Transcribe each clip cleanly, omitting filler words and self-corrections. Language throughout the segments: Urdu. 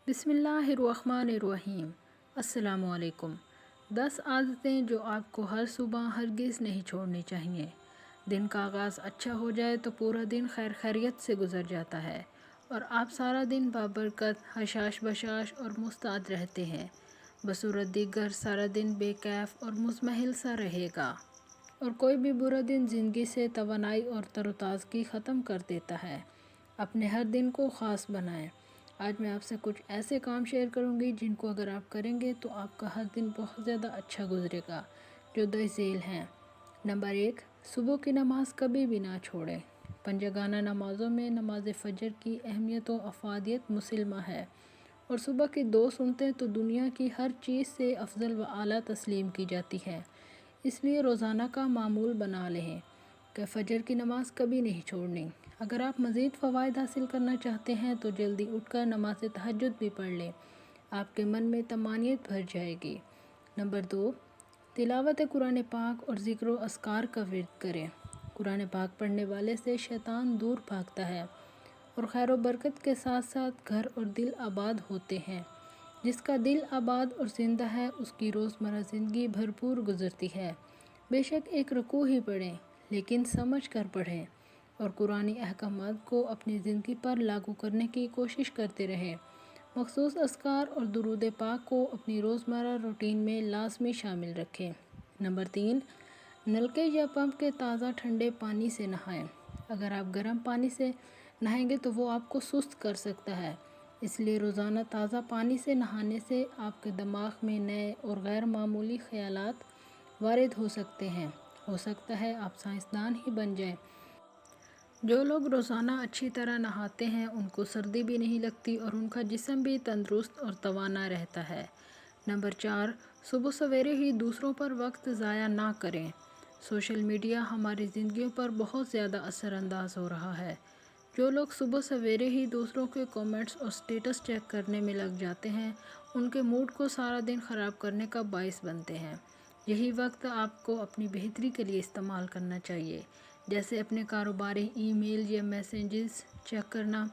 بسم اللہ الرحمن الرحیم۔ السلام علیکم۔ 10 عادتیں جو آپ کو ہر صبح ہرگز نہیں چھوڑنی چاہیے۔ دن کا آغاز اچھا ہو جائے تو پورا دن خیر خیریت سے گزر جاتا ہے اور آپ سارا دن بابرکت، حشاش بشاش اور مستعد رہتے ہیں۔ بصورت دیگر سارا دن بے کیف اور مضمحل سا رہے گا اور کوئی بھی برا دن زندگی سے توانائی اور تر و تازگی ختم کر دیتا ہے۔ اپنے ہر دن کو خاص بنائیں۔ آج میں آپ سے کچھ ایسے کام شیئر کروں گی جن کو اگر آپ کریں گے تو آپ کا ہر دن بہت زیادہ اچھا گزرے گا، جو درج ذیل ہیں۔ نمبر 1، صبح کی نماز کبھی بھی نہ چھوڑیں۔ پنجگانہ نمازوں میں نماز فجر کی اہمیت و افادیت مسلمہ ہے اور صبح کی 2 سنتیں تو دنیا کی ہر چیز سے افضل و اعلیٰ تسلیم کی جاتی ہیں، اس لیے روزانہ کا معمول بنا لیں کہ فجر کی نماز کبھی نہیں چھوڑنی۔ اگر آپ مزید فوائد حاصل کرنا چاہتے ہیں تو جلدی اٹھ کر نماز تہجد بھی پڑھ لیں، آپ کے من میں طمانینت بھر جائے گی۔ نمبر 2، تلاوت قرآن پاک اور ذکر و اذکار کا ورد کریں۔ قرآن پاک پڑھنے والے سے شیطان دور بھاگتا ہے اور خیر و برکت کے ساتھ ساتھ گھر اور دل آباد ہوتے ہیں۔ جس کا دل آباد اور زندہ ہے اس کی روزمرہ زندگی بھرپور گزرتی ہے۔ بے شک ایک رکوع ہی پڑھیں لیکن سمجھ کر پڑھیں اور قرآنی احکامات کو اپنی زندگی پر لاگو کرنے کی کوشش کرتے رہیں۔ مخصوص اذکار اور درود پاک کو اپنی روزمرہ روٹین میں لازمی شامل رکھیں۔ نمبر 3، نلکے یا پمپ کے تازہ ٹھنڈے پانی سے نہائیں۔ اگر آپ گرم پانی سے نہائیں گے تو وہ آپ کو سست کر سکتا ہے، اس لیے روزانہ تازہ پانی سے نہانے سے آپ کے دماغ میں نئے اور غیر معمولی خیالات وارد ہو سکتے ہیں۔ ہو سکتا ہے آپ سائنسدان ہی بن جائیں۔ جو لوگ روزانہ اچھی طرح نہاتے ہیں ان کو سردی بھی نہیں لگتی اور ان کا جسم بھی تندرست اور توانا رہتا ہے۔ نمبر 4، صبح سویرے ہی دوسروں پر وقت ضائع نہ کریں۔ سوشل میڈیا ہماری زندگیوں پر بہت زیادہ اثر انداز ہو رہا ہے۔ جو لوگ صبح سویرے ہی دوسروں کے کامنٹس اور سٹیٹس چیک کرنے میں لگ جاتے ہیں ان کے موڈ کو سارا دن خراب کرنے کا باعث بنتے ہیں۔ یہی وقت آپ کو اپنی بہتری کے لیے استعمال کرنا چاہیے، جیسے اپنے کاروباری ای میل یا میسیجز چیک کرنا،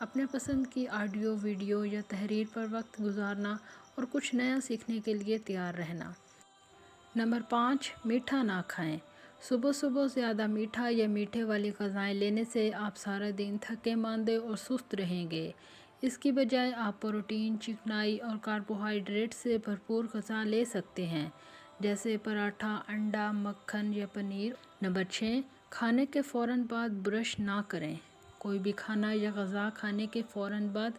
اپنے پسند کی آڈیو، ویڈیو یا تحریر پر وقت گزارنا اور کچھ نیا سیکھنے کے لیے تیار رہنا۔ نمبر 5، میٹھا نہ کھائیں۔ صبح صبح زیادہ میٹھا یا میٹھے والی غذائیں لینے سے آپ سارا دن تھکے ماندے اور سست رہیں گے۔ اس کی بجائے آپ پروٹین، چکنائی اور کاربوہائیڈریٹ سے بھرپور غذا لے سکتے ہیں، جیسے پراٹھا، انڈا، مکھن یا پنیر۔ نمبر 6، کھانے کے فوراً بعد برش نہ کریں۔ کوئی بھی کھانا یا غذا کھانے کے فوراً بعد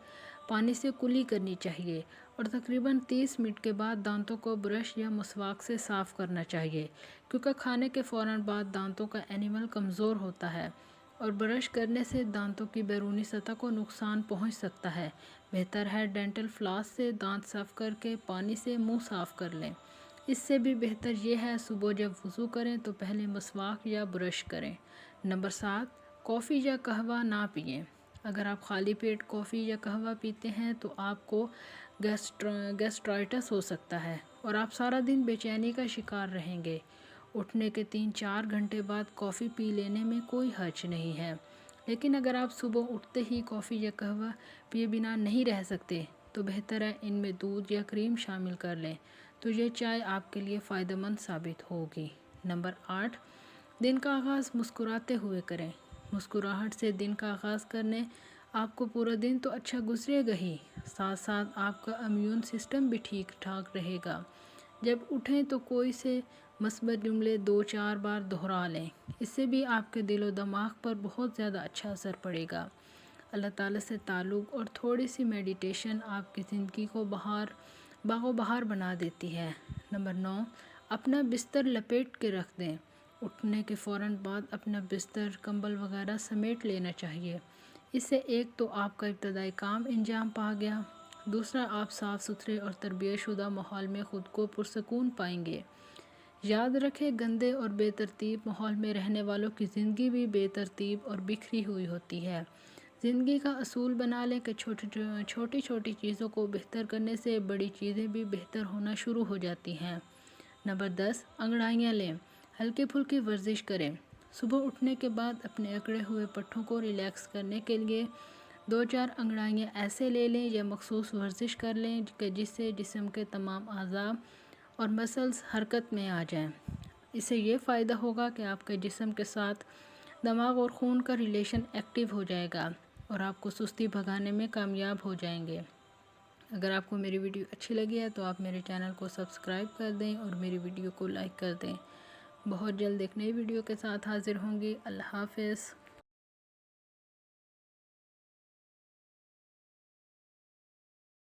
پانی سے کلی کرنی چاہیے اور تقریباً 30 منٹ کے بعد دانتوں کو برش یا مسواک سے صاف کرنا چاہیے، کیونکہ کھانے کے فوراً بعد دانتوں کا انیمل کمزور ہوتا ہے اور برش کرنے سے دانتوں کی بیرونی سطح کو نقصان پہنچ سکتا ہے۔ بہتر ہے ڈینٹل فلاس سے دانت صاف کر کے پانی سے منہ صاف کر لیں۔ اس سے بھی بہتر یہ ہے صبح جب وضو کریں تو پہلے مسواک یا برش کریں۔ نمبر 7، کافی یا قہوہ نہ پئیں۔ اگر آپ خالی پیٹ کافی یا قہوہ پیتے ہیں تو آپ کو گیسٹرائٹس ہو سکتا ہے اور آپ سارا دن بے چینی کا شکار رہیں گے۔ اٹھنے کے 3-4 گھنٹے بعد کافی پی لینے میں کوئی حرج نہیں ہے، لیکن اگر آپ صبح اٹھتے ہی کافی یا قہوہ پیے بنا نہیں رہ سکتے تو بہتر ہے ان میں دودھ یا کریم شامل کر لیں، تو یہ چائے آپ کے لیے فائدہ مند ثابت ہوگی۔ نمبر 8، دن کا آغاز مسکراتے ہوئے کریں۔ مسکراہٹ سے دن کا آغاز کرنے آپ کو پورا دن تو اچھا گزرے گا ہی، ساتھ ساتھ آپ کا امیون سسٹم بھی ٹھیک ٹھاک رہے گا۔ جب اٹھیں تو کوئی سے مثبت جملے 2-4 بار دہرا لیں، اس سے بھی آپ کے دل و دماغ پر بہت زیادہ اچھا اثر پڑے گا۔ اللہ تعالیٰ سے تعلق اور تھوڑی سی میڈیٹیشن آپ کی زندگی کو باغ و بہار بنا دیتی ہے۔ نمبر 9، اپنا بستر لپیٹ کے رکھ دیں۔ اٹھنے کے فوراً بعد اپنا بستر، کمبل وغیرہ سمیٹ لینا چاہیے۔ اس سے ایک تو آپ کا ابتدائی کام انجام پا گیا، دوسرا آپ صاف ستھرے اور تربیت شدہ ماحول میں خود کو پرسکون پائیں گے۔ یاد رکھیں گندے اور بے ترتیب ماحول میں رہنے والوں کی زندگی بھی بے ترتیب اور بکھری ہوئی ہوتی ہے۔ زندگی کا اصول بنا لیں کہ چھوٹی چھوٹی چیزوں کو بہتر کرنے سے بڑی چیزیں بھی بہتر ہونا شروع ہو جاتی ہیں۔ نمبر 10، انگڑائیاں لیں، ہلکی پھلکی ورزش کریں۔ صبح اٹھنے کے بعد اپنے اکڑے ہوئے پٹھوں کو ریلیکس کرنے کے لیے 2-4 انگڑائیاں ایسے لے لیں یا مخصوص ورزش کر لیں کہ جس سے جسم کے تمام اعضاء اور مسلز حرکت میں آ جائیں۔ اس سے یہ فائدہ ہوگا کہ آپ کے جسم کے ساتھ دماغ اور خون کا ریلیشن ایکٹیو ہو جائے گا اور آپ کو سستی بھگانے میں کامیاب ہو جائیں گے۔ اگر آپ کو میری ویڈیو اچھی لگی ہے تو آپ میرے چینل کو سبسکرائب کر دیں اور میری ویڈیو کو لائک کر دیں۔ بہت جلد ایک نئی ویڈیو کے ساتھ حاضر ہوں گی۔ اللہ حافظ۔